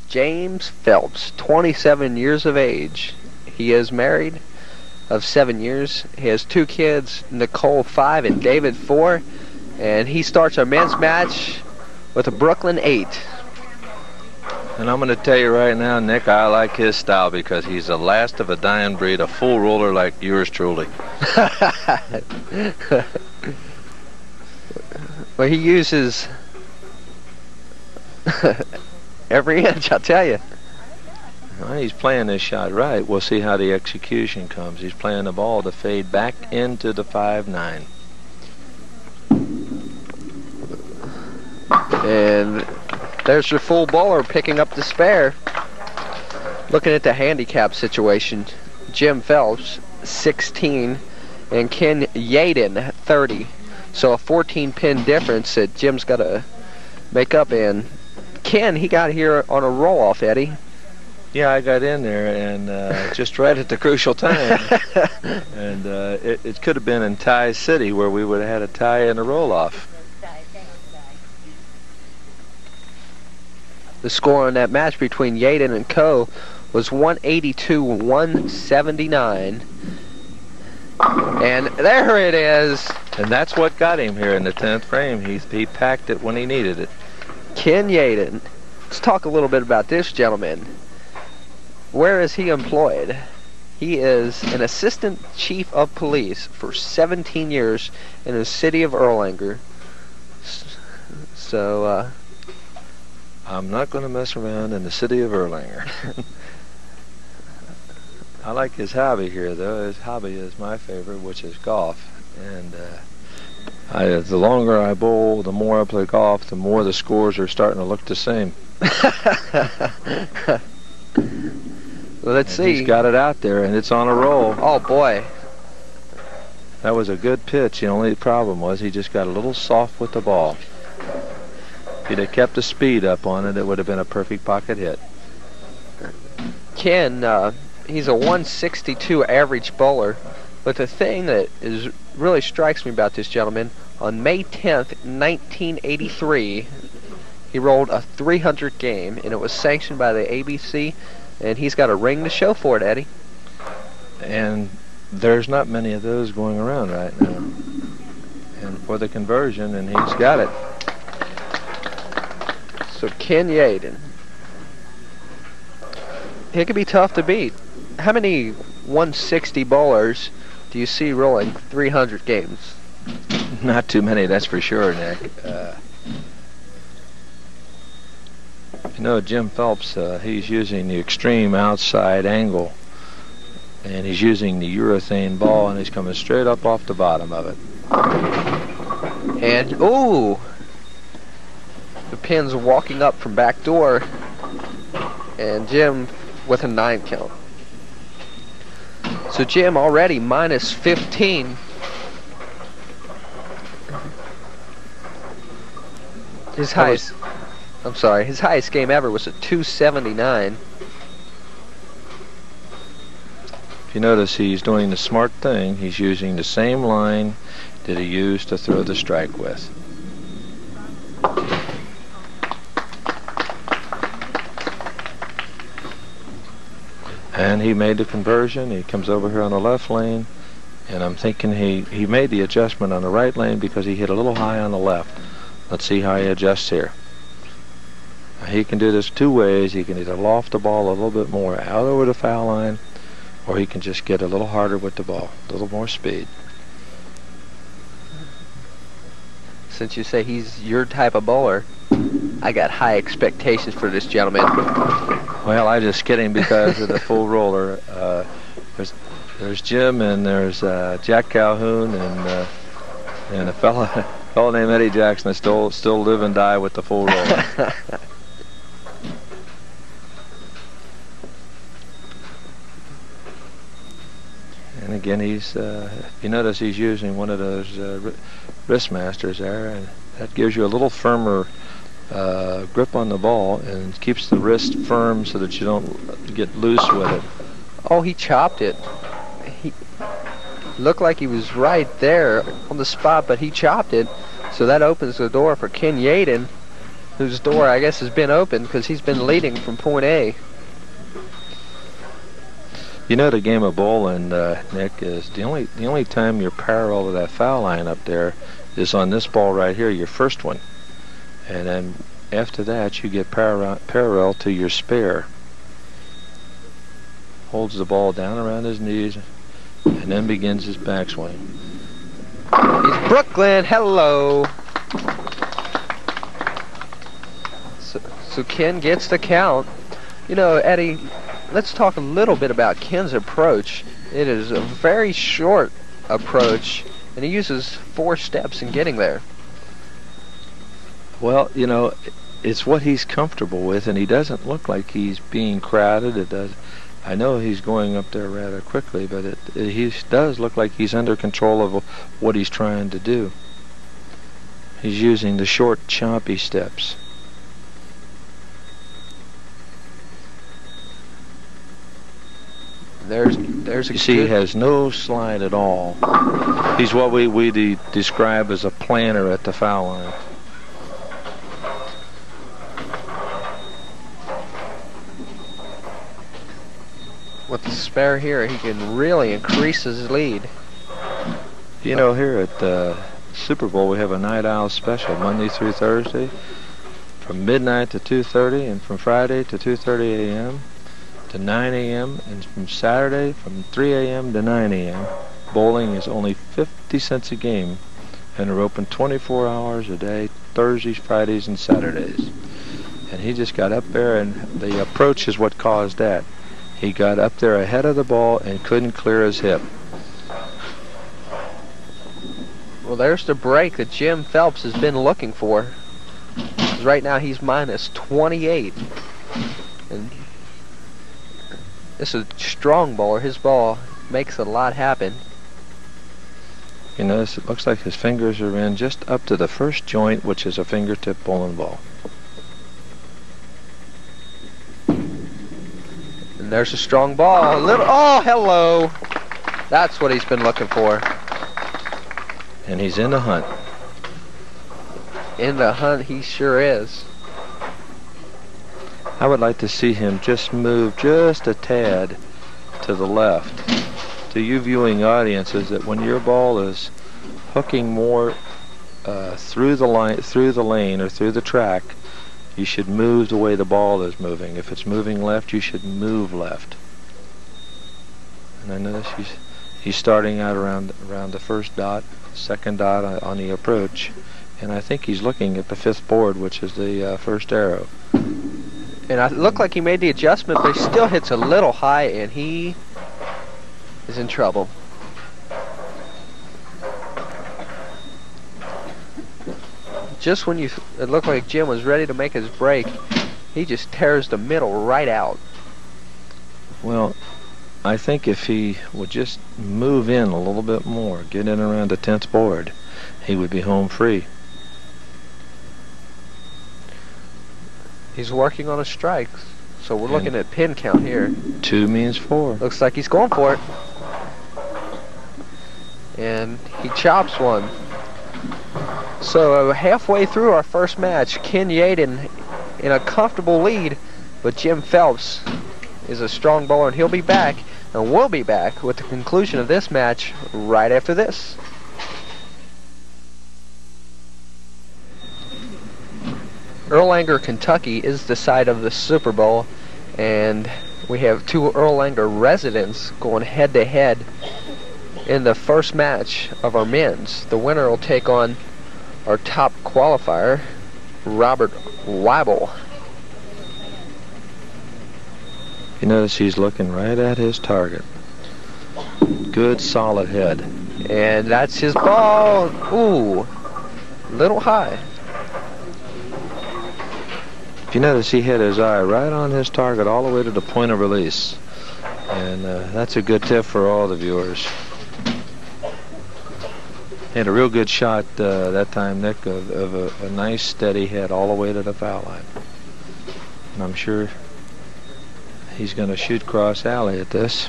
James Phelps, 27 years of age. He is married of 7 years. He has 2 kids, Nicole 5 and David 4. And he starts our men's match with a Brooklyn 8. And I'm going to tell you right now, Nick, I like his style because he's the last of a dying breed, a full roller like yours truly. Well, he uses every inch, I'll tell you. Well, he's playing this shot right. We'll see how the execution comes. He's playing the ball to fade back into the 5-9. And there's your full bowler picking up the spare. Looking at the handicap situation, Jim Phelps, 16, and Ken Yaden, 30. So a 14-pin difference that Jim's got to make up in. Ken, he got here on a roll-off, Eddie. Yeah, I got in there and just right at the crucial time. And it could have been in tie city where we would have had a tie and a roll-off. The score on that match between Yaden and Co. was 182-179. And there it is. And that's what got him here in the 10th frame. He packed it when he needed it. Ken Yaden. Let's talk a little bit about this gentleman. Where is he employed? He is an assistant chief of police for 17 years in the city of Erlanger. So, I'm not going to mess around in the city of Erlanger. I like his hobby here, though. His hobby is my favorite, which is golf. And the longer I bowl, the more I play golf, the more the scores are starting to look the same. Well, let's see. He's got it out there, and it's on a roll. Oh, boy. That was a good pitch. The only problem was he just got a little soft with the ball. If he'd have kept the speed up on it, it would have been a perfect pocket hit. Ken, he's a 162 average bowler, but the thing that really strikes me about this gentleman, on May 10th, 1983, he rolled a 300 game, and it was sanctioned by the ABC, and he's got a ring to show for it, Eddie. And there's not many of those going around right now. And for the conversion, and he's got it. So Ken Yaden. It could be tough to beat. How many 160 bowlers do you see rolling 300 games? Not too many, that's for sure, Nick. You know, Jim Phelps, he's using the extreme outside angle, and he's using the urethane ball, and he's coming straight up off the bottom of it. And, ooh! The pin's walking up from back door, and Jim with a 9 count. So Jim already minus 15. His highest, his highest game ever was a 279. If you notice, he's doing the smart thing. He's using the same line that he used to throw the strike with. And he made the conversion. He comes over here on the left lane, and I'm thinking he made the adjustment on the right lane because he hit a little high on the left. Let's see how he adjusts here. He can do this 2 ways. He can either loft the ball a little bit more out over the foul line, or he can just get a little harder with the ball, a little more speed. Since you say he's your type of bowler, I got high expectations for this gentleman. Well, I just kidding because of the full roller. There's Jim, and there's Jack Calhoun, and a fella named Eddie Jackson that still live and die with the full roller. And again, he's you notice he's using one of those wrist masters there, and that gives you a little firmer grip on the ball and keeps the wrist firm so that you don't get loose with it. Oh, he chopped it. He looked like he was right there on the spot, but he chopped it. So that opens the door for Ken Yaden. whose door I guess has been open because he's been leading from point A. You know, the game of bowling, Nick, is the only time you're parallel to that foul line up there is on this ball right here, your first one, and then after that you get parallel to your spare. Holds the ball down around his knees and then begins his backswing. He's Brooklyn. Hello. So Ken gets the count. You know, Eddie, let's talk a little bit about Ken's approach. It is a very short approach, and he uses 4 steps in getting there. Well, you know, it's what he's comfortable with, and he doesn't look like he's being crowded. It does. I know he's going up there rather quickly, but he does look like he's under control of what he's trying to do. He's using the short, choppy steps. There's a You see, he has no slide at all. He's what we describe as a planter at the foul line. With the spare here, he can really increase his lead. You know, here at the Super Bowl, we have a night owl special Monday through Thursday from midnight to 2:30, and from Friday to 2:30 a.m. to 9 a.m. and from Saturday from 3 a.m. to 9 a.m. Bowling is only 50 cents a game, and they're open 24 hours a day, Thursdays, Fridays, and Saturdays. And he just got up there, and the approach is what caused that. He got up there ahead of the ball and couldn't clear his hip. Well, there's the break that Jim Phelps has been looking for. Right now he's minus 28. And this is a strong bowler. His ball makes a lot happen. You notice it looks like his fingers are in just up to the first joint, which is a fingertip bowling ball. And there's a strong ball. Oh, hello. That's what he's been looking for. And he's in the hunt. In the hunt, he sure is. I would like to see him just move just a tad to the left. To you viewing audiences, that when your ball is hooking more through the lane or through the track, you should move the way the ball is moving. If it's moving left, you should move left. And I notice he's starting out around the first dot, second dot on the approach, and I think he's looking at the 5th board, which is the first arrow. And it looked like he made the adjustment, but he still hits a little high, and he is in trouble. Just when it looked like Jim was ready to make his break, he just tears the middle right out. Well, I think if he would just move in a little bit more, get in around the 10th board, he would be home free. He's working on a strike, so we're looking at pin count here. 2 means 4. Looks like he's going for it. And he chops one. So halfway through our first match, Ken Yaden in a comfortable lead, but Jim Phelps is a strong bowler, and he'll be back, and we'll be back with the conclusion of this match right after this. Erlanger, Kentucky is the site of the Super Bowl, and we have 2 Erlanger residents going head-to-head in the first match of our men's. The winner will take on our top qualifier, Robert Waidel. You notice he's looking right at his target. Good solid head. And that's his ball. Ooh, little high. If you notice, he had his eye right on his target all the way to the point of release. And that's a good tip for all the viewers. Had a real good shot that time, Nick, of a nice steady head all the way to the foul line. And I'm sure he's going to shoot cross alley at this.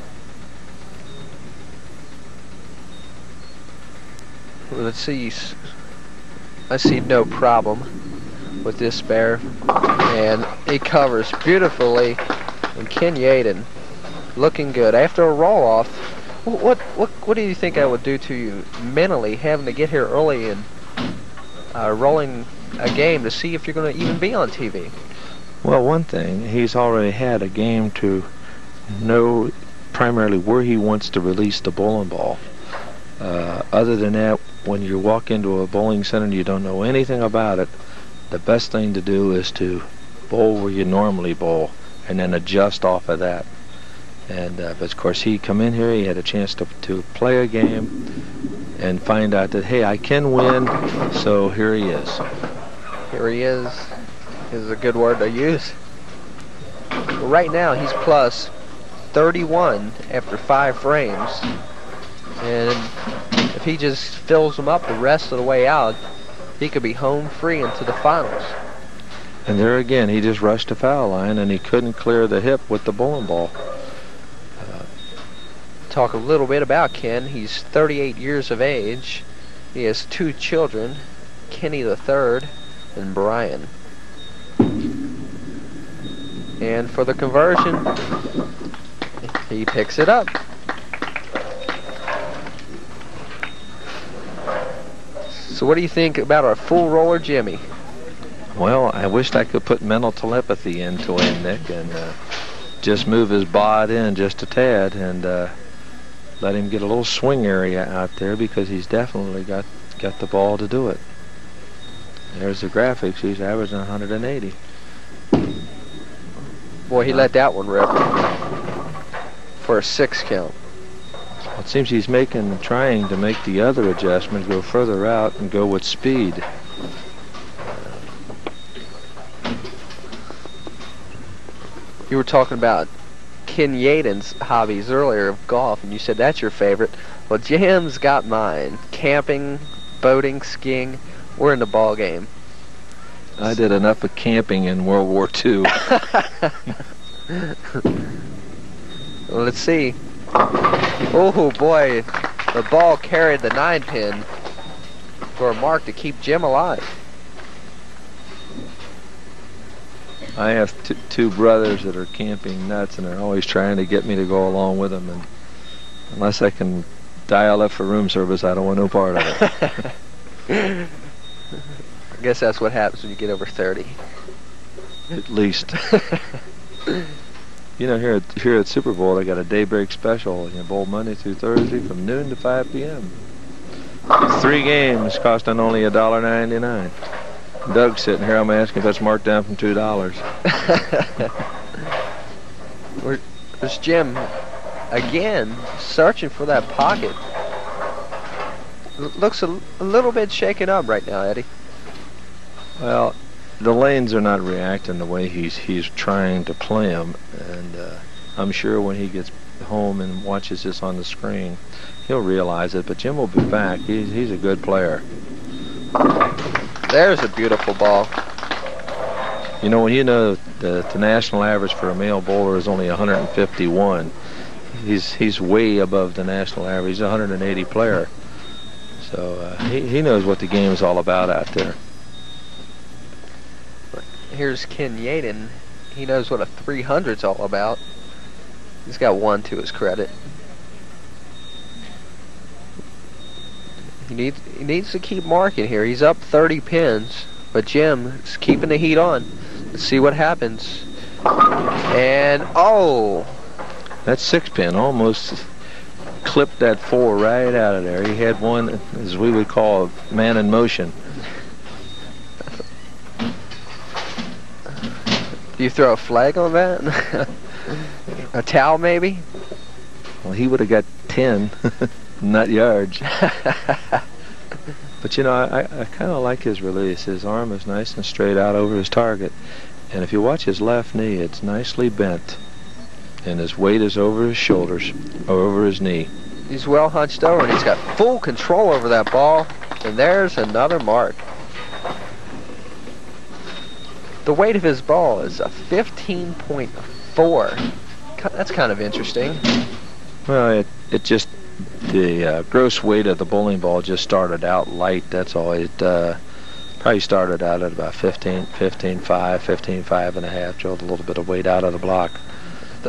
Let's see. I see no problem with this spare, and he covers beautifully. And Ken Yaden looking good after a roll off. What do you think that would do to you mentally, having to get here early and rolling a game to see if you're going to even be on TV? Well, one thing, he's already had a game to know primarily where he wants to release the bowling ball. Other than that, when you walk into a bowling center and you don't know anything about it, the best thing to do is to bowl where you normally bowl and then adjust off of that. And but of course, he come in here, he had a chance to play a game and find out that, hey, I can win, so here he is. Here he is a good word to use. Right now, he's plus 31 after 5 frames. And if he just fills them up the rest of the way out, he could be home free into the finals. And there again, he just rushed the foul line and he couldn't clear the hip with the bowling ball. Talk a little bit about Ken. He's 38 years of age. He has 2 children, Kenny the third and Brian. And for the conversion, he picks it up. So what do you think about our full roller Jimmy? Well, I wished I could put mental telepathy into him, Nick, and just move his bod in just a tad and let him get a little swing area out there, because he's definitely got the ball to do it. There's the graphics. He's averaging 180. Boy, he let that one rip for a 6 count. Well, it seems he's trying to make the other adjustment go further out and go with speed. You were talking about Ken Yaden's hobbies earlier of golf, and you said that's your favorite. Well, Jim's got mine. Camping, boating, skiing. We're in the ball game. I did enough of camping in World War II. Well, let's see. Oh boy, the ball carried the 9-pin for a mark to keep Jim alive. I have two brothers that are camping nuts, and they're always trying to get me to go along with them. And unless I can dial up for room service, I don't want no part of it. I guess that's what happens when you get over 30. At least. You know, here at Super Bowl, they got a daybreak special. You bowl Monday through Thursday from noon to 5 p.m. 3 games costing only $1.99. Doug's sitting here. I'm asking if that's marked down from $2. There's Jim again searching for that pocket. Looks a little bit shaken up right now, Eddie. Well, the lanes are not reacting the way he's trying to play them, and I'm sure when he gets home and watches this on the screen, he'll realize it. But Jim will be back. He's a good player. There's a beautiful ball. You know, when you know the national average for a male bowler is only 151, he's way above the national average. He's a 180 player. So he knows what the game is all about out there. Here's Ken Yaden. He knows what a 300's all about. He's got 1 to his credit. He needs to keep marking here. He's up 30 pins, but Jim is keeping the heat on. Let's see what happens. And oh, that 6-pin almost clipped that 4 right out of there. He had one, as we would call a man in motion. Do you throw a flag on that? A towel, maybe? Well, he would have got 10, not yards. But you know, I kind of like his release. His arm is nice and straight out over his target, and if you watch his left knee, it's nicely bent, and his weight is over his shoulders, or over his knee. He's well hunched over, and he's got full control over that ball. And there's another mark. The weight of his ball is a 15.4. That's kind of interesting. Well, it just, the gross weight of the bowling ball just started out light. That's all. Probably started out at about 15, 15.5, 15.5 and a half. Drilled a little bit of weight out of the block.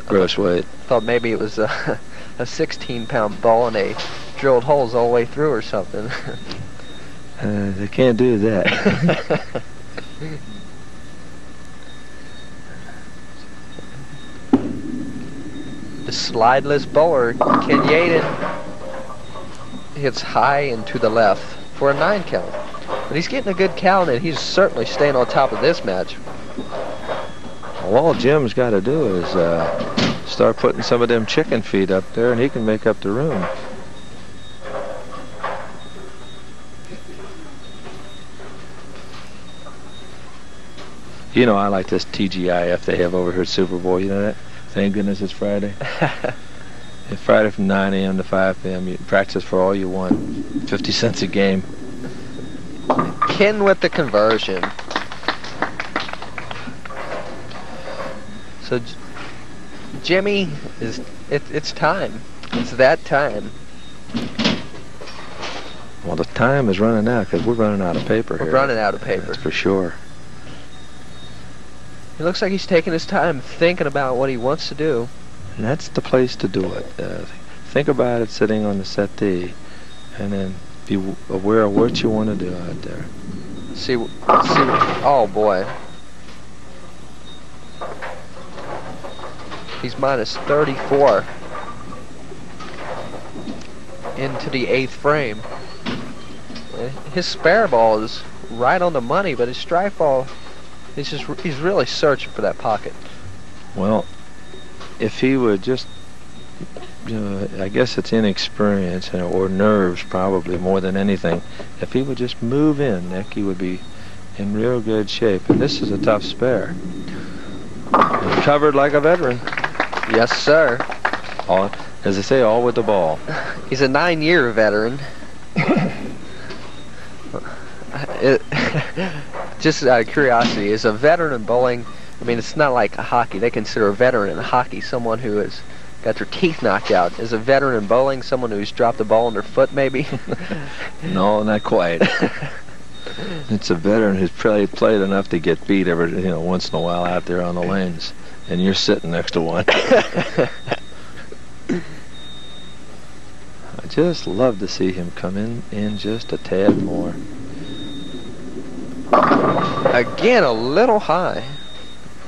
Gross weight. Thought maybe it was a 16-pound ball and they drilled holes all the way through or something. They can't do that. The slideless bowler, Ken Yaden, hits high and to the left for a 9 count. But he's getting a good count, and he's certainly staying on top of this match. Well, all Jim's got to do is start putting some of them chicken feet up there, and he can make up the room. You know, I like this TGIF they have over here at Super Bowl. You know that? Thank goodness it's Friday. It's Friday from 9 a.m. to 5 p.m. You can practice for all you want. 50 cents a game. Ken with the conversion. So Jimmy, it's time. It's that time. Well, the time is running out because we're running out of paper here. We're running out of paper. That's for sure. It looks like he's taking his time thinking about what he wants to do. And that's the place to do it. Think about it sitting on the settee, and then be aware of what you want to do out there. See, oh boy. He's minus 34 into the 8th frame. His spare ball is right on the money, but his strike ball, he's really searching for that pocket. Well, if he would just, I guess it's inexperience or nerves probably more than anything. If he would just move in, Nick, he would be in real good shape. And this is a tough spare. He's covered like a veteran. Yes, sir. All, as they say, all with the ball. He's a 9-year veteran. Just out of curiosity, is a veteran in bowling, I mean, it's not like hockey. They consider a veteran in hockey someone who has got their teeth knocked out. Is a veteran in bowling someone who's dropped the ball on their foot, maybe? No, not quite. It's a veteran who's probably played enough to get beat every, once in a while out there on the lanes, and you're sitting next to one. I just love to see him come in just a tad more. Again, a little high.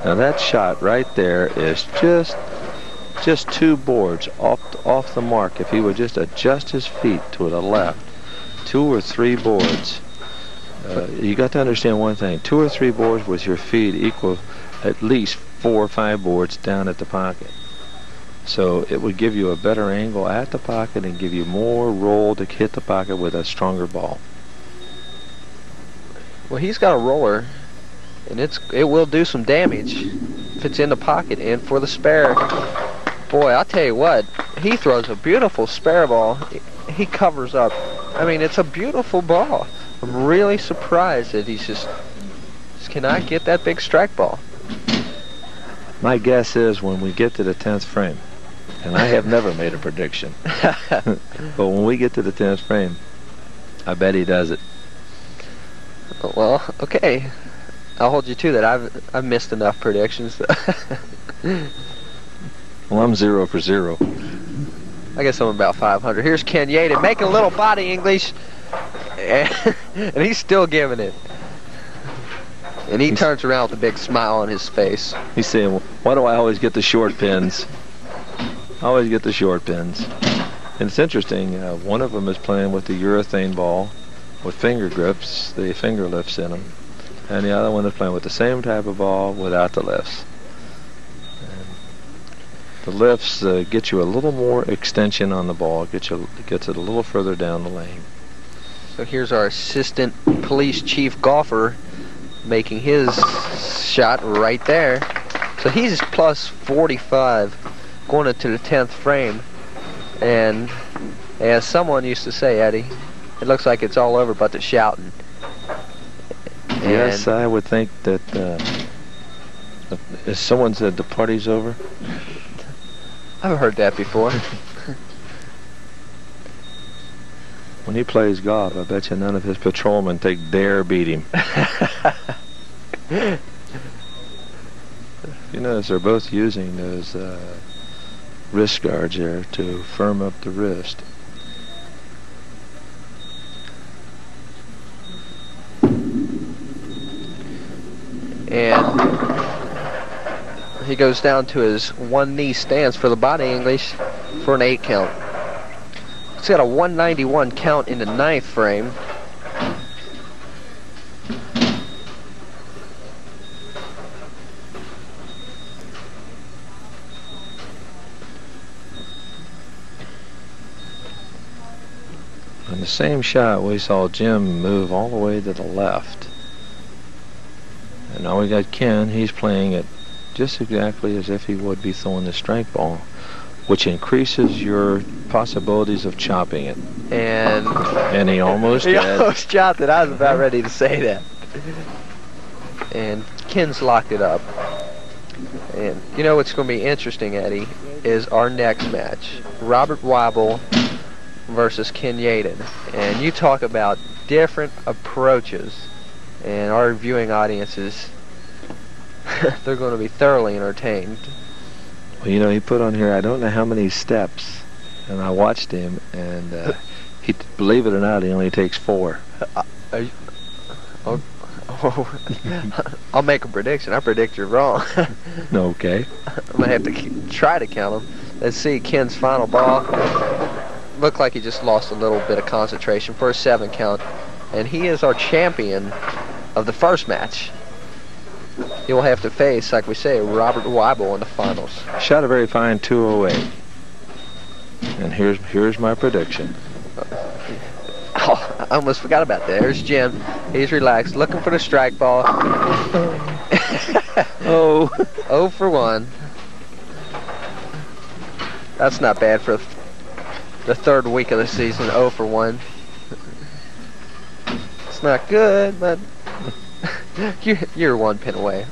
Now that shot right there is just 2 boards off the mark. If he would just adjust his feet to the left, 2 or 3 boards. You got to understand one thing: 2 or 3 boards with your feet equal at least 4 or 5 boards down at the pocket. So it would give you a better angle at the pocket and give you more roll to hit the pocket with a stronger ball. Well, he's got a roller, and it will do some damage if it's in the pocket. And for the spare, boy, I'll tell you what, he throws a beautiful spare ball. He covers up. I mean, it's a beautiful ball. I'm really surprised that he's just cannot get that big strike ball. My guess is when we get to the 10th frame, and I have never made a prediction, but when we get to the 10th frame, I bet he does it. Well, okay. I'll hold you to that. I've missed enough predictions. Well, I'm 0 for 0. I guess I'm about 500. Here's Ken Yaden making a little body English, and he's still giving it. And he turns around with a big smile on his face. He's saying, why do I always get the short pins? I always get the short pins. And it's interesting, one of them is playing with the urethane ball with finger grips, the finger lifts in them. And the other one is playing with the same type of ball without the lifts. And the lifts get you a little more extension on the ball, gets it a little further down the lane. So here's our assistant police chief golfer making his shot right there. So he's plus 45 going into the 10th frame. And as someone used to say, Eddie, it looks like it's all over but the shouting. Yes, I would think that, as someone said, the party's over. I've heard that before. When he plays golf, I bet you none of his patrolmen dare beat him. You notice they're both using those wrist guards there to firm up the wrist. And he goes down to his one knee stance for the body English for an 8 count. He's got a 191 count in the 9th frame. In the same shot, we saw Jim move all the way to the left. And now we got Ken. He's playing it just exactly as if he would be throwing the strike ball, which increases your possibilities of chopping it. And he almost he did. almost chopped it. I was about ready to say that. And Ken's locked it up. And you know what's going to be interesting, Eddie, is our next match. Robert Waidel versus Ken Yaden. And you talk about different approaches. And our viewing audiences, they're going to be thoroughly entertained. Well, you know, he put on here, I don't know how many steps. And I watched him, and he, believe it or not, he only takes 4. I'll make a prediction. I predict you're wrong. Okay. I'm going to have to try to count them. Let's see, Ken's final ball. Looked like he just lost a little bit of concentration for a 7 count. And he is our champion of the first match. He will have to face, like we say, Robert Waidel in the finals. Shot a very fine 208. And here's my prediction. Oh, I almost forgot about that. There's Jim. He's relaxed, looking for the strike ball. Oh. 0 for 1. That's not bad for the 3rd week of the season. 0 for 1. It's not good, but you're 1 pin away.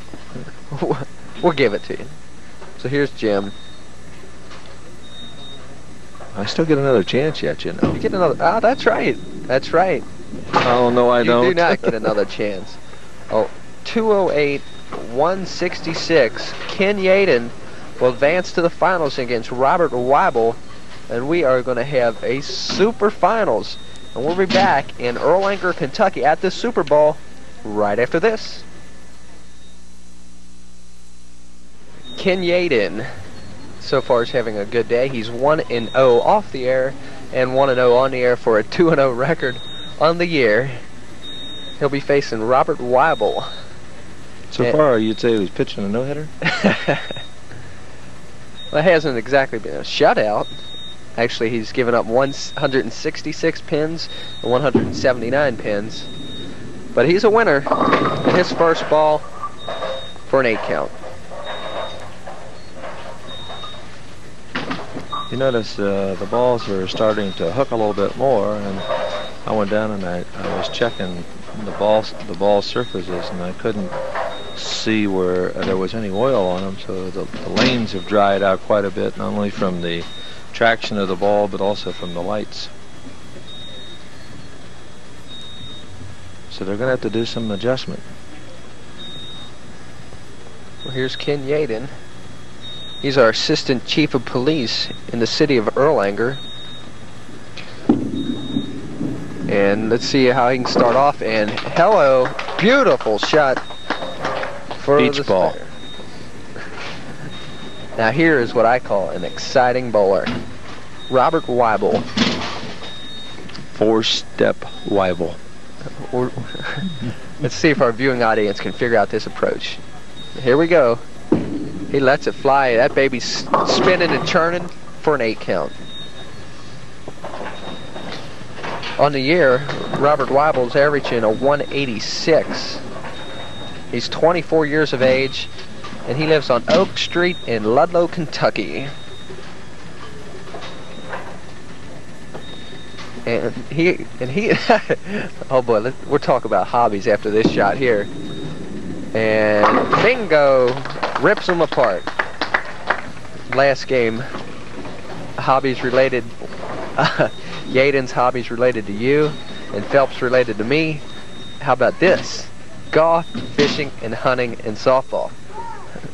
We'll give it to you. So here's Jim. I still get another chance yet, you know. You get another. Oh, that's right. That's right. Oh, no, I don't. You do not get another chance. Oh, 208, 166. Ken Yaden will advance to the finals against Robert Waidel, and we are going to have a super finals. And we'll be back in Erlanger, Kentucky at the Super Bowl right after this. Ken Yaden so far is having a good day. He's 1-0 off the air and 1-0 on the air for a 2-0 record on the year. He'll be facing Robert Waidel. So far, you'd say he's pitching a no-hitter? Well, it hasn't exactly been a shutout. Actually, he's given up 166 pins and 179 pins. But he's a winner in his first ball for an 8 count. You notice the balls are starting to hook a little bit more, and I went down and I was checking the ball surfaces, and I couldn't see where there was any oil on them, so the lanes have dried out quite a bit, not only from the traction of the ball but also from the lights. So they're going to have to do some adjustment. Well, here's Ken Yaden. He's our assistant chief of police in the city of Erlanger. And let's see how he can start off. And hello, beautiful shot for Beach the ball. spare. Now here is what I call an exciting bowler. Robert Waidel. 4-step Waidel. Let's see if our viewing audience can figure out this approach. Here we go. He lets it fly. That baby's spinning and churning for an 8 count. On the year, Robert Waidel's averaging a 186. He's 24 years of age, and he lives on Oak Street in Ludlow, Kentucky. And he oh boy, we'll talk about hobbies after this shot here. And bingo, rips them apart. Last game, hobbies related. Yaden's hobbies related to you, and Phelps related to me. How about this? Golf, fishing, and hunting, and softball.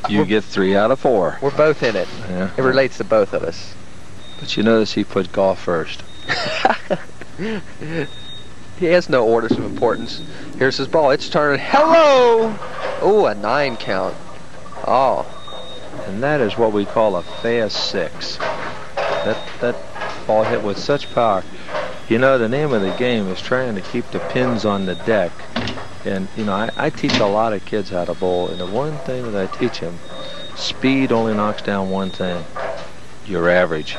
You get 3 out of 4. We're both in it. Yeah. It relates to both of us. But you notice he put golf first. He has no orders of importance. Here's his ball. It's turning. Hello! Oh, a 9 count. Oh. And that is what we call a fast 6. That ball hit with such power. You know, the name of the game is trying to keep the pins on the deck. And, you know, I teach a lot of kids how to bowl. And the one thing that I teach them, speed only knocks down one thing. Your average.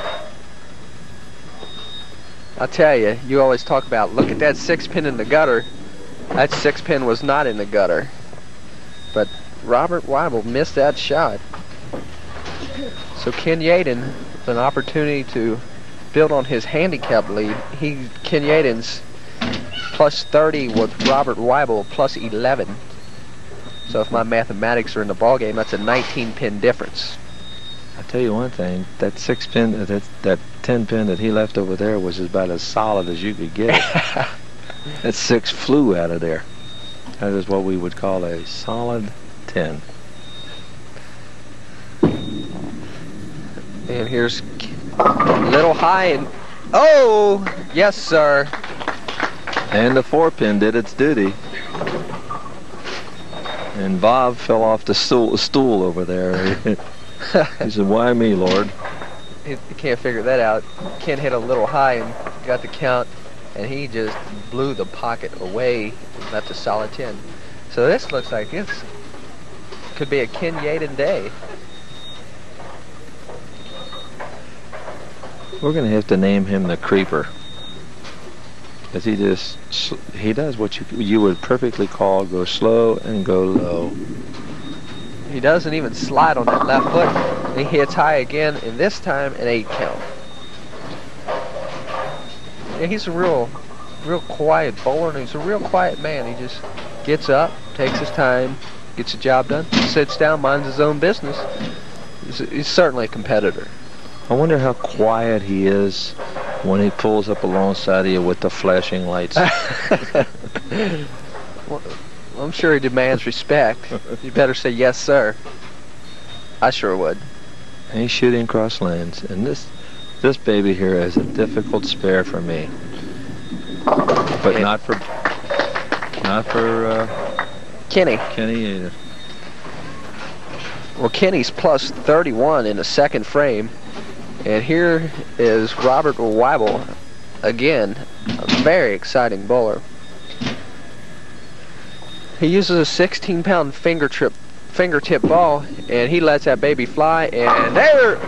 I'll tell you, you always talk about, look at that 6-pin in the gutter. That 6-pin was not in the gutter. But Robert Waidel missed that shot. So Ken Yaden, with an opportunity to build on his handicap lead. Ken Yaden's plus 30 with Robert Waidel plus 11. So if my mathematics are in the ballgame, that's a 19-pin difference. I'll tell you one thing, that 6-pin, that 10-pin that he left over there was about as solid as you could get it. That 6 flew out of there. That is what we would call a solid 10. And here's a little high and oh, yes sir. And the 4-pin did its duty. And Bob fell off the stool over there. He said, "Why me, Lord?" He can't figure that out. Ken hit a little high and got the count, and he just blew the pocket away and left a solid 10. So this looks like it could be a Ken Yaden day. We're going to have to name him the Creeper. Because he does what you would perfectly call go slow and go low. He doesn't even slide on that left foot. And he hits high again, and this time an 8 count. Yeah, he's a real quiet bowler, and he's a real quiet man. He just gets up, takes his time, gets the job done, sits down, minds his own business. He's certainly a competitor. I wonder how quiet he is when he pulls up alongside of you with the flashing lights. Well, I'm sure he demands respect. You better say yes, sir. I sure would. And he's shooting cross lanes, and this baby here is a difficult spare for me. But not for Kenny. Kenny either. Well, Kenny's plus 31 in the second frame. And here is Robert Waidel, again, a very exciting bowler. He uses a 16-pound fingertip ball, and he lets that baby fly, and there,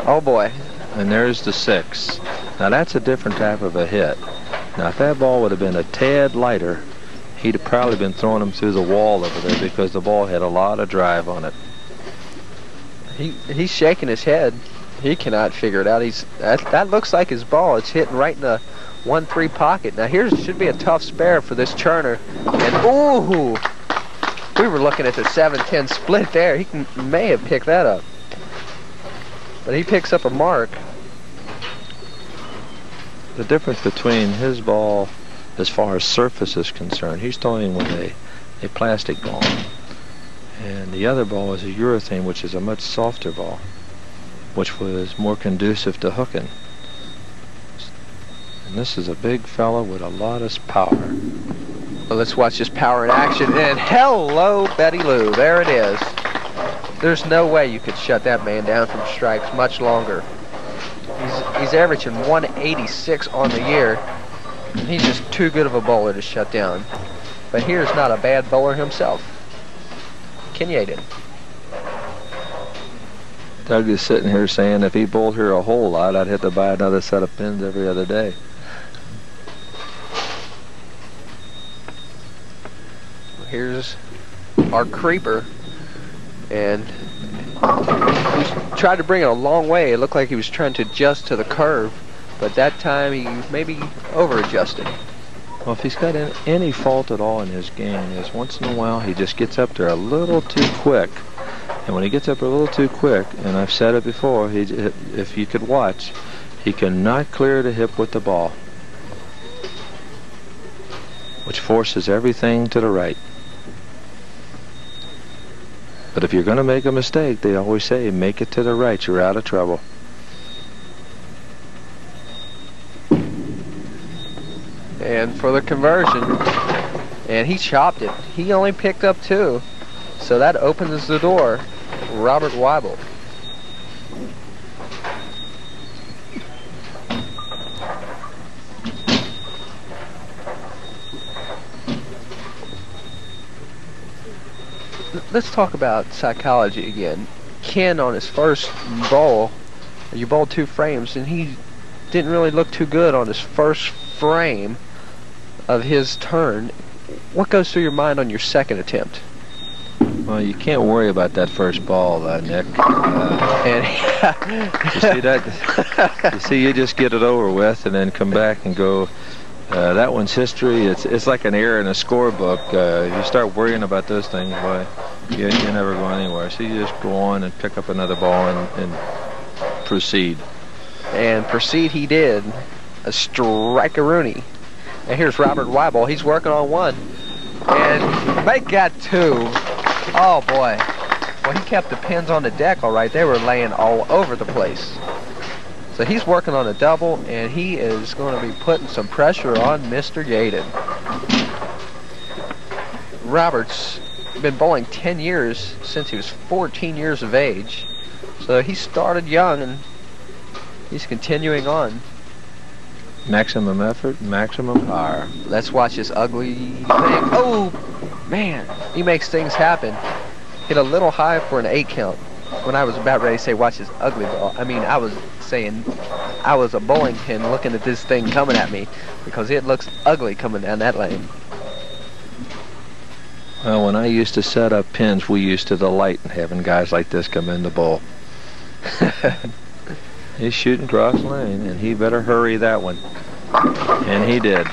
oh boy. And there's the 6. Now that's a different type of a hit. Now if that ball would have been a tad lighter, he'd have probably been throwing him through the wall over there because the ball had a lot of drive on it. He's shaking his head. He cannot figure it out. That looks like his ball. It's hitting right in the 1-3 pocket. Now should be a tough spare for this Turner. And ooh, we were looking at the 7-10 split there. He may have picked that up, but he picks up a mark. The difference between his ball, as far as surface is concerned, he's throwing with a plastic ball. And the other ball is a urethane, which is a much softer ball, which was more conducive to hooking. And this is a big fella with a lot of power. Well, let's watch this power in action. And hello, Betty Lou. There it is. There's no way you could shut that man down from strikes much longer. He's averaging 186 on the year. And he's just too good of a bowler to shut down. But here's not a bad bowler himself. Ken Yaden. Doug is sitting here saying if he bowled here a whole lot, I'd have to buy another set of pins every other day. Here's our creeper, and he tried to bring it a long way. It looked like he was trying to adjust to the curve, but that time he maybe over-adjusted. Well, if he's got any fault at all in his game, is once in a while he just gets up there a little too quick. And when he gets up a little too quick, and I've said it before, if you could watch, He cannot clear the hip with the ball, which forces everything to the right. But if you're going to make a mistake, they always say, make it to the right, you're out of trouble. And for the conversion, and he chopped it. He only picked up 2, so that opens the door. Robert Waidel. Let's talk about psychology again. Ken on his first bowl, you bowled 2 frames, and he didn't really look too good on his first frame of his turn. What goes through your mind on your second attempt? Well, you can't worry about that first ball, Nick. You see that? You see, you just get it over with and then come back and go, that one's history. It's like an error in a scorebook. If you start worrying about those things, boy, you never go anywhere. So you just go on and pick up another ball and proceed. And proceed he did. A strike-a-rooney. And here's Robert Waidel. He's working on 1. And they got 2. Oh, boy. Well, he kept the pins on the deck all right. They were laying all over the place. So he's working on a double, and he is going to be putting some pressure on Mr. Yaden. Robert's been bowling 10 years since he was 14 years of age. So he started young, and he's continuing on. Maximum effort, maximum power. Let's watch this ugly thing. Oh, man. He makes things happen. Hit a little high for an 8 count. When I was about ready to say, watch this ugly ball, I mean, I was saying I was a bowling pin looking at this thing coming at me because it looks ugly coming down that lane. Well, when I used to set up pins, we used to delight in having guys like this come in the bowl. He's shooting cross lane, and he better hurry that one. And he did.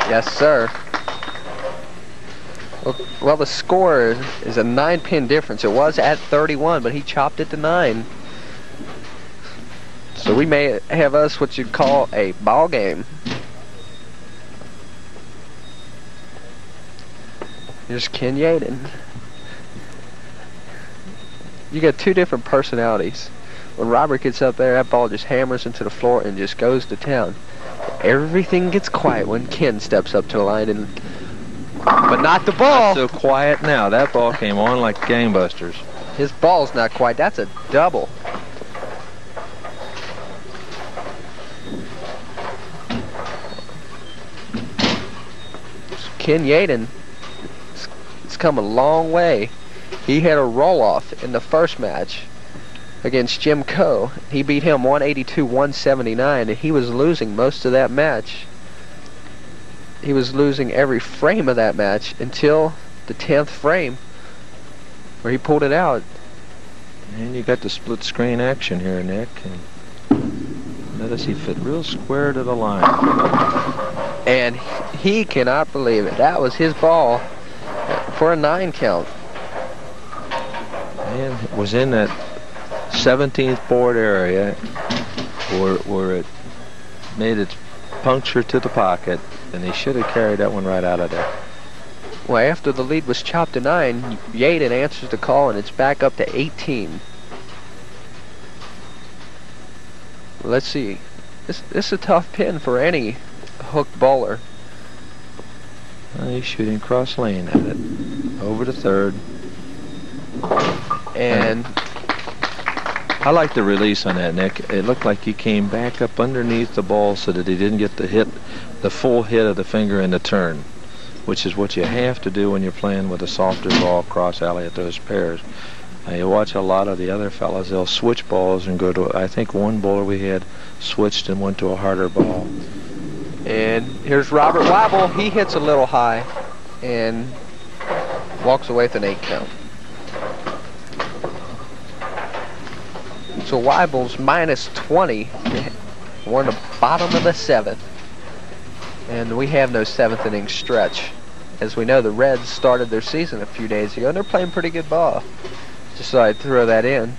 Yes, sir. Well, the score is a 9-pin difference. It was at 31, but he chopped it to 9. So we may have us what you'd call a ball game. Here's Ken Yaden. You got 2 different personalities. When Robert gets up there, that ball just hammers into the floor and just goes to town. Everything gets quiet when Ken steps up to the line, and but not the ball. Not so quiet now. That ball came on like gangbusters. His ball's not quiet. That's a double. Ken Yaden, it's come a long way. He had a roll-off in the first match against Jim Coe. He beat him 182-179, and he was losing most of that match. He was losing every frame of that match until the 10th frame where he pulled it out. And you got the split screen action here, Nick. And notice he fit real square to the line. And he cannot believe it. That was his ball for a 9 count. And it was in that 17th board area where it made its puncture to the pocket, and he should have carried that one right out of there. Well, after the lead was chopped to 9, Yaden answers the call, and it's back up to 18. Let's see. This is a tough pin for any hooked bowler. Well, he's shooting cross lane at it. Over to third. And I like the release on that, Nick. It looked like he came back up underneath the ball so that he didn't get the full hit of the finger in the turn, which is what you have to do when you're playing with a softer ball cross alley at those pairs. Now, you watch a lot of the other fellas, they'll switch balls and go to, I think one bowler we had switched and went to a harder ball. And here's Robert Waidel. He hits a little high and walks away with an 8 count. So Weidel's minus 20. We're in the bottom of the 7th. And we have no 7th inning stretch. As we know, the Reds started their season a few days ago, and they're playing pretty good ball. Just thought I'd throw that in.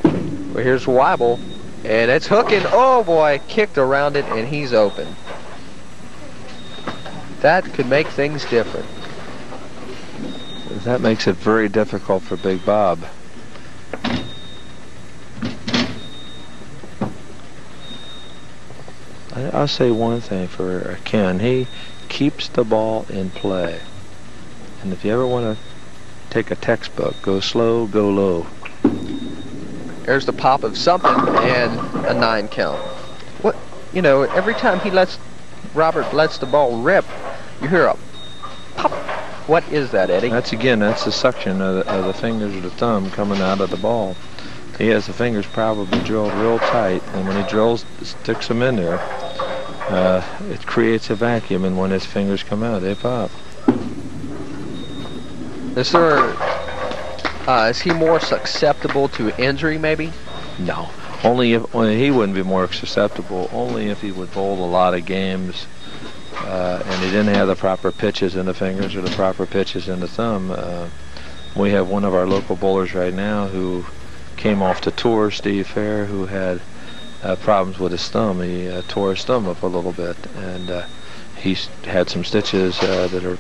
Well, here's Waidel, And it's hooking. Oh boy, kicked around it, and he's open. That could make things different. That makes it very difficult for Big Bob. I'll say one thing for Ken. He keeps the ball in play. And if you ever want to take a textbook, go slow, go low. There's the pop of something and a 9 count. What, you know, every time Robert lets the ball rip, you hear a pop. What is that, Eddie? That's the suction of the fingers of the thumb coming out of the ball. He has the fingers probably drilled real tight, and when he sticks them in there, it creates a vacuum, and when his fingers come out, they pop. Is he more susceptible to injury, maybe? No. Only he wouldn't be more susceptible. Only if he would bowl a lot of games, and he didn't have the proper pitches in the fingers or the proper pitches in the thumb. We have one of our local bowlers right now who came off the tour, Steve Fair, who had problems with his thumb. He tore his thumb up a little bit, and he's had some stitches that are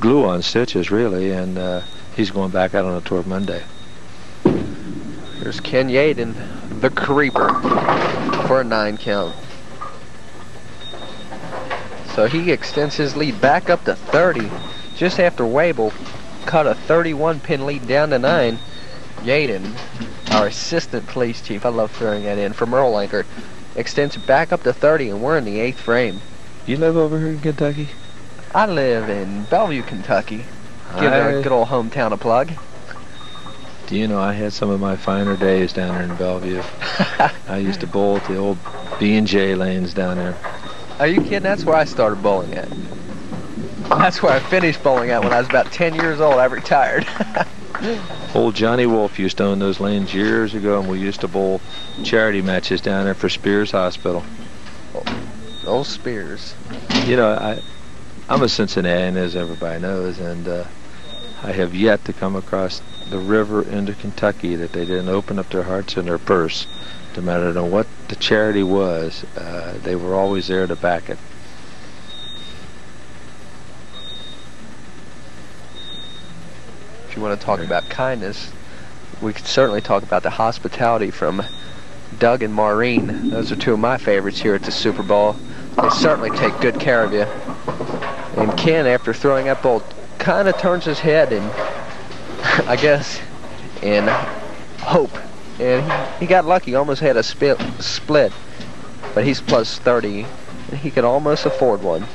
glue-on stitches, really, and he's going back out on a tour Monday. Here's Ken Yaden, the creeper, for a 9 count. So he extends his lead back up to 30, just after Waidel cut a 31-pin lead down to 9. Yaden, our assistant police chief, I love throwing that in, from Erlanger, extends it back up to 30, and we're in the 8th frame. You live over here in Kentucky? I live in Bellevue, Kentucky. Give our good old hometown a plug. Do you know I had some of my finer days down there in Bellevue? I used to bowl at the old B&J lanes down there. Are you kidding? That's where I started bowling at. That's where I finished bowling at when I was about 10 years old. I retired. Old Johnny Wolf used to own those lanes years ago, and we used to bowl charity matches down there for Spears Hospital. Old Spears. You know, I'm a Cincinnatian, as everybody knows, and I have yet to come across the river into Kentucky that they didn't open up their hearts and their purse. No matter what the charity was, they were always there to back it. If you want to talk about kindness, we could certainly talk about the hospitality from Doug and Maureen. Those are two of my favorites here at the Super Bowl. They certainly take good care of you. And Ken, after throwing that ball, kind of turns his head and I guess in hope. And he got lucky, almost had a split. But he's plus 30, and he could almost afford one.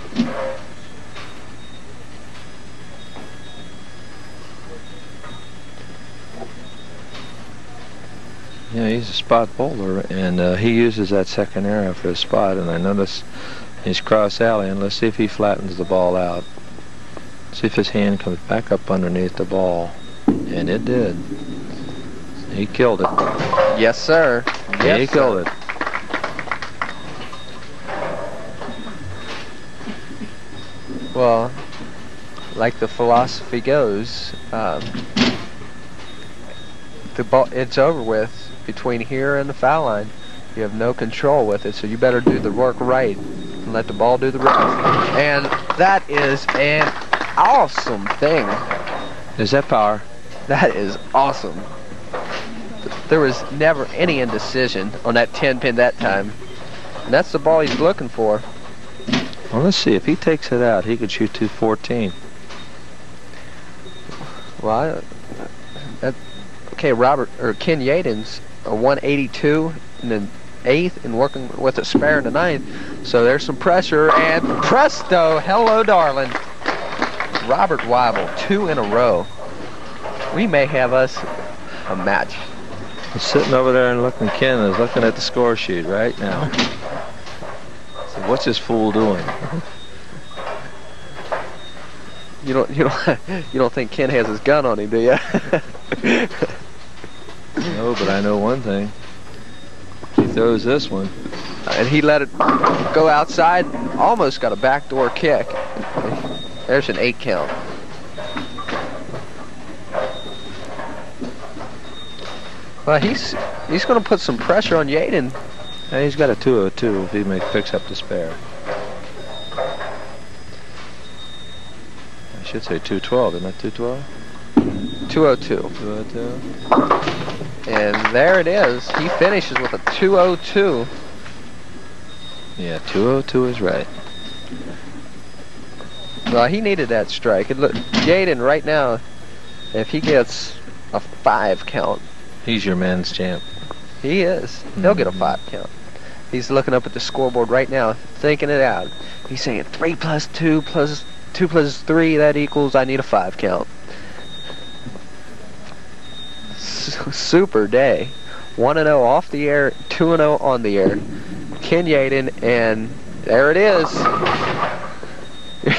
Yeah, he's a spot bowler, and he uses that second arrow for his spot, and I notice he's cross alley, and let's see if he flattens the ball out. See if his hand comes back up underneath the ball. And it did. He killed it. Yes, sir. Yeah, he killed it. Well, like the philosophy goes, the ball, it's over with between here and the foul line. You have no control with it, so you better do the work right and let the ball do the rest. And that is an awesome thing. Is that power? That is awesome. There was never any indecision on that 10-pin that time. And that's the ball he's looking for. Well, let's see. If he takes it out, he could shoot 214. Well, okay, Ken Yaden's a 182 in the 8th and working with a spare in the 9th. So there's some pressure, and presto, hello, darling. Robert Waidel, 2 in a row. We may have us a match. He's sitting over there and looking. Ken is looking at the score sheet right now. So what's this fool doing? You don't think Ken has his gun on him, do you? No, but I know one thing. He throws this one, and he let it go outside. Almost got a backdoor kick. There's an 8 count. Well, He's going to put some pressure on Yaden. And he's got a 202 if he picks up the spare. I should say 212, isn't that 212? 202. 202. And there it is. He finishes with a 202. Yeah, 202 is right. Well, he needed that strike. And look, Yaden right now, if he gets a 5 count, he's your men's champ. He is. He'll get a 5 count. He's looking up at the scoreboard right now, thinking it out. He's saying 3 plus 2 plus 2 plus 3, that equals I need a 5 count. Super day. 1-0 off the air, 2-0 on the air. Ken Yaden, and there it is.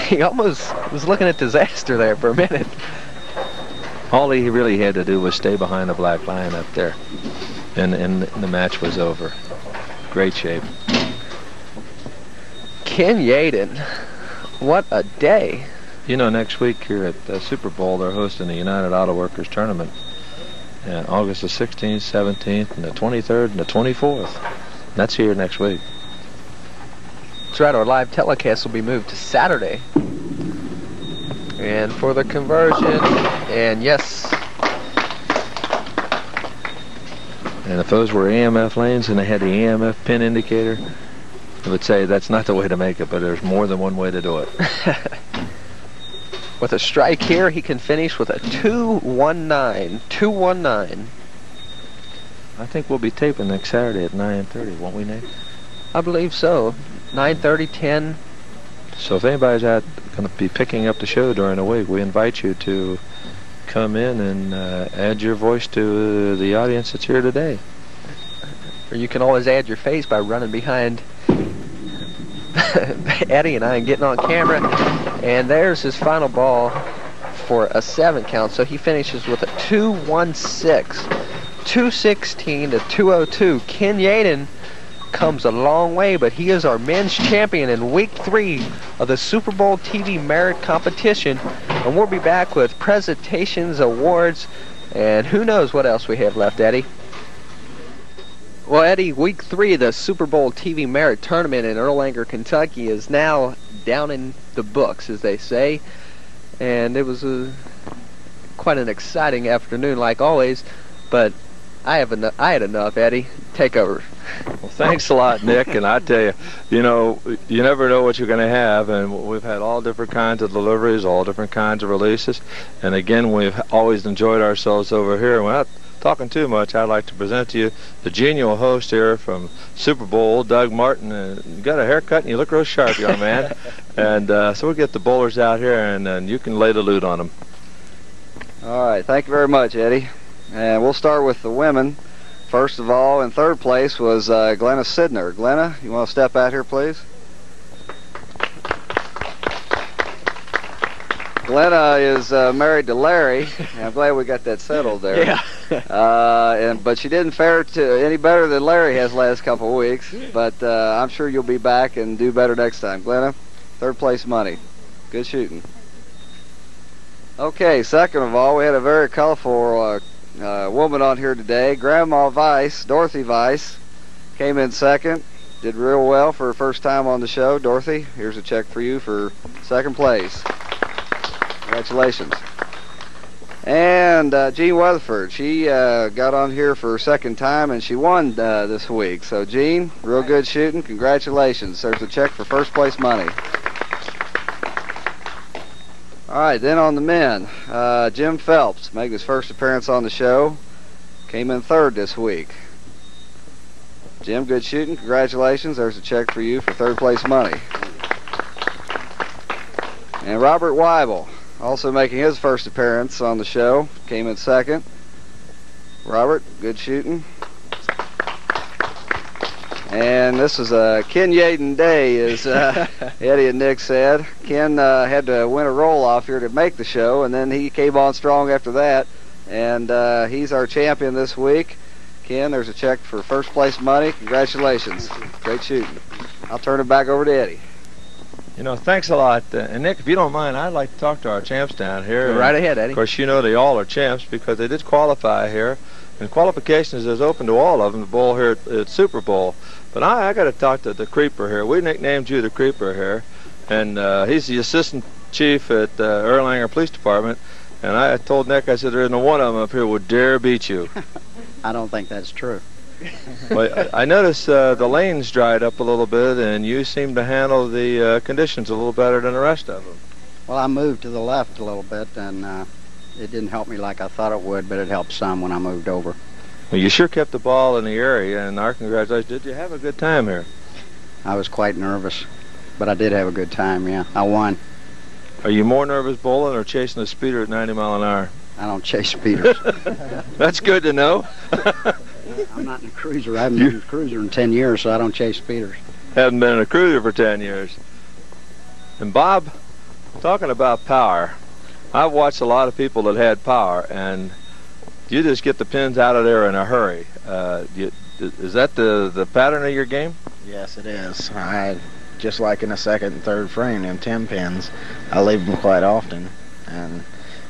He almost was looking at disaster there for a minute. All he really had to do was stay behind the black line up there, and the match was over. Great shape. Ken Yaden, what a day. You know, next week here at the Super Bowl, they're hosting the United Auto Workers Tournament. August the 16th, 17th, and the 23rd, and the 24th. That's here next week. That's right, our live telecast will be moved to Saturday. And for the conversion, and yes. And if those were AMF lanes and they had the AMF pin indicator, I would say that's not the way to make it, but there's more than one way to do it. With a strike here, he can finish with a 219. 219. I think we'll be taping next Saturday at 9:30, won't we, Nate? I believe so. 9:30, 10. So if anybody's going to be picking up the show during the week, we invite you to come in and add your voice to the audience that's here today. Or you can always add your face by running behind Eddie and I and getting on camera. And there's his final ball for a 7 count. So he finishes with a 216. 216 to 202. Ken Yaden comes a long way, but he is our men's champion in week 3 of the Super Bowl TV Merit Competition. And we'll be back with presentations, awards, and who knows what else we have left, Eddie. Well, Eddie, week 3 of the Super Bowl TV Merit Tournament in Erlanger, Kentucky is now down in the books, as they say. And it was quite an exciting afternoon, like always. But I had enough, Eddie. Take over. Well, thanks a lot, Nick. And I tell you, you know, you never know what you're going to have. And we've had all different kinds of deliveries, all different kinds of releases. And again, we've always enjoyed ourselves over here. And without talking too much, I'd like to present to you the genial host here from Super Bowl, Doug Martin. You got a haircut and you look real sharp, young man. And so we'll get the bowlers out here, and you can lay the loot on them. All right, thank you very much, Eddie. And we'll start with the women. First of all, in 3rd place was Glenna Sidner. Glenna, you want to step out here, please? Glenna is married to Larry. And I'm glad we got that settled there. Yeah. But she didn't fare to any better than Larry has last couple of weeks. But I'm sure you'll be back and do better next time. Glenna, 3rd place money. Good shooting. Okay, second of all, we had a very colorful woman on here today. Grandma Weiss, Dorothy Weiss, came in 2nd. Did real well for her first time on the show. Dorothy, here's a check for you for 2nd place. Congratulations. And Jean Weatherford, she got on here for her 2nd time, and she won this week. So Jean, real good shooting. Congratulations. There's a check for 1st place money. All right, then on the men, Jim Phelps making his first appearance on the show. Came in 3rd this week. Jim, good shooting. Congratulations. There's a check for you for 3rd place money. And Robert Waidel, also making his first appearance on the show. Came in 2nd. Robert, good shooting. And this is a Ken Yaden day, as Eddie and Nick said. Ken had to win a roll-off here to make the show, and then he came on strong after that. And he's our champion this week. Ken, there's a check for 1st place money. Congratulations. Great shooting. I'll turn it back over to Eddie. You know, thanks a lot. And Nick, if you don't mind, I'd like to talk to our champs down here. Go right ahead, Eddie. Of course, you know they all are champs because they did qualify here. And qualifications is open to all of them, the bowl here at Super Bowl. But I got to talk to the Creeper here. We nicknamed you the Creeper here. And he's the assistant chief at Erlanger Police Department. And I told Nick, I said, there isn't one of them up here would dare beat you. I don't think that's true. Well, I noticed the lanes dried up a little bit, and you seem to handle the conditions a little better than the rest of them. Well, I moved to the left a little bit, and it didn't help me like I thought it would, but it helped some when I moved over. Well, you sure kept the ball in the area, and our congratulations. Did you have a good time here? I was quite nervous, but I did have a good time, yeah. I won. Are you more nervous bowling or chasing a speeder at 90 mile an hour? I don't chase speeders. That's good to know. I'm not in a cruiser. I haven't been in a cruiser in 10 years, so I don't chase speeders. Haven't been in a cruiser for 10 years. And Bob, talking about power, I've watched a lot of people that had power, and you just get the pins out of there in a hurry. Is that the pattern of your game? Yes, it is. Just like in the second and third frame, them 10 pins, I leave them quite often, and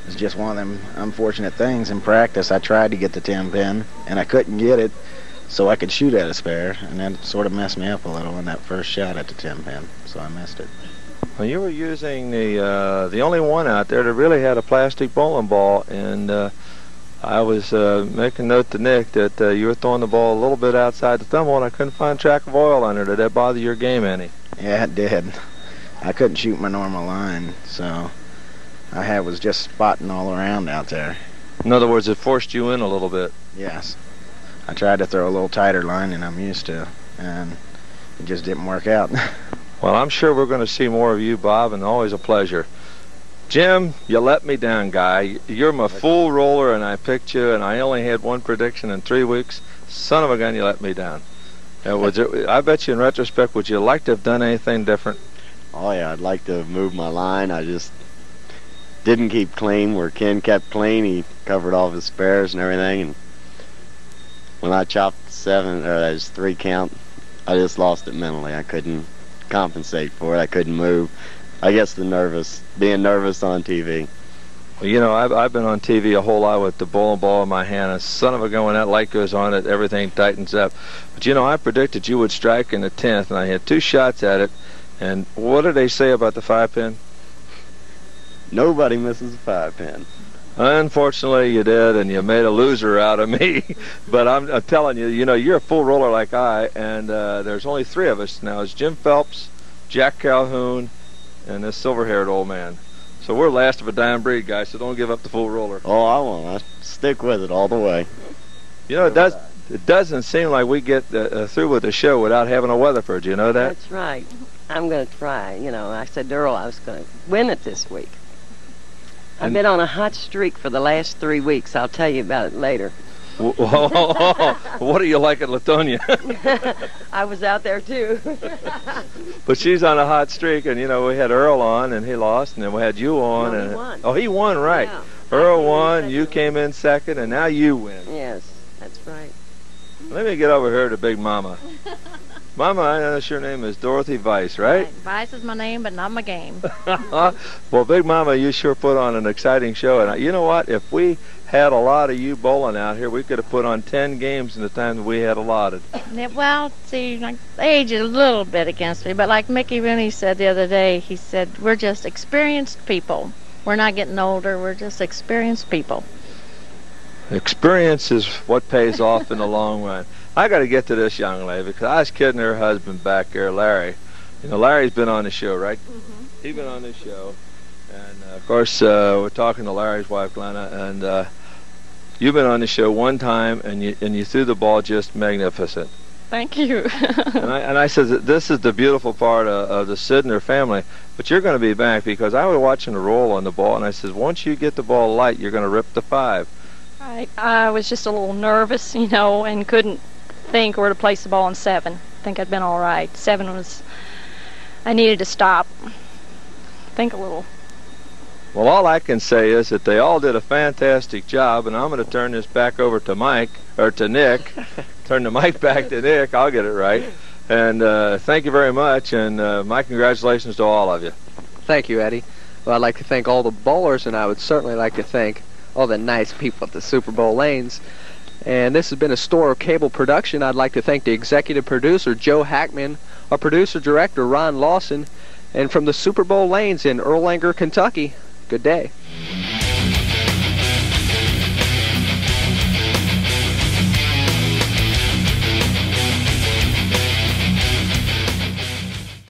it's just one of them unfortunate things. In practice, I tried to get the 10 pin, and I couldn't get it, so I could shoot at a spare, and that sort of messed me up a little in that first shot at the 10 pin, so I missed it. Well, you were using the only one out there that really had a plastic bowling ball, and I was making note to Nick that you were throwing the ball a little bit outside the thumb hole, and I couldn't find track of oil under it. Did that bother your game any? Yeah, it did. I couldn't shoot my normal line, so I was just spotting all around out there. In other words, it forced you in a little bit. Yes. I tried to throw a little tighter line than I'm used to, and it just didn't work out. Well, I'm sure we're going to see more of you, Bob, and always a pleasure. Jim, you let me down, guy. You're my full roller, and I picked you, and I only had one prediction in 3 weeks. Son of a gun, you let me down. I bet you in retrospect, would you like to have done anything different? Oh yeah, I'd like to move my line. I just didn't keep clean. Where Ken kept clean, he covered all of his spares and everything. And when I chopped 7, or that was 3 count, I just lost it mentally. I couldn't compensate for it. I couldn't move. I guess being nervous on TV. Well, you know, I've been on TV a whole lot with the bowling ball in my hand, and son of a gun, when that light goes on, everything tightens up. But you know, I predicted you would strike in the 10th, and I had 2 shots at it. And what did they say about the 5-pin? Nobody misses a 5-pin. Unfortunately, you did, and you made a loser out of me. But I'm telling you, you know, you're a full roller like I, and there's only 3 of us now. It's Jim Phelps, Jack Calhoun, and this silver-haired old man. So we're last of a dying breed, guys, so don't give up the full roller. Oh, I won't. I stick with it all the way. You know, it doesn't seem like we get through with the show without having a Weatherford. You know that? That's right. I'm going to try. You know, I said to Earl I was going to win it this week. I've been on a hot streak for the last 3 weeks. I'll tell you about it later. What do you like at Latonia? I was out there too. But she's on a hot streak, and you know, we had Earl on and he lost, and then we had you on. No, and he won. Oh, he won, right. Yeah. Earl won, you came in second, and now you win. Yes, that's right. Let me get over here to Big Mama. Mama, I know your name is Dorothy Weiss, right? Weiss is my name, but not my game. Well, Big Mama, you sure put on an exciting show. And you know what? If we had a lot of you bowling out here, we could have put on 10 games in the time that we had allotted. Yeah, well, see, like, age is a little bit against me, but like Mickey Rooney said the other day, he said, we're just experienced people. We're not getting older, we're just experienced people. Experience is what pays off in the long run. I got to get to this young lady because I was kidding her husband back there, Larry. You know, Larry's been on the show, right? Mm-hmm. He's been on the show. And, of course, we're talking to Larry's wife, Glenna, and you've been on the show one time, and you threw the ball just magnificent. Thank you. and I said that this is the beautiful part of the Sidner family, but you're going to be back because I was watching the roll on the ball, and I said, once you get the ball light, you're going to rip the 5. I was just a little nervous, you know, and couldn't think where to place the ball in 7. I think I'd been all right. 7 was, I needed to stop, think a little. Well, all I can say is that they all did a fantastic job, and I'm going to turn this back over to Nick. Turn the mic back to Nick. I'll get it right. And thank you very much, and my congratulations to all of you. Thank you, Eddie. Well, I'd like to thank all the bowlers, and I would certainly like to thank all the nice people at the Super Bowl lanes. And this has been a Store of Cable production. I'd like to thank the executive producer, Joe Hackman, our producer-director, Ron Lawson, and from the Super Bowl lanes in Erlanger, Kentucky, good day.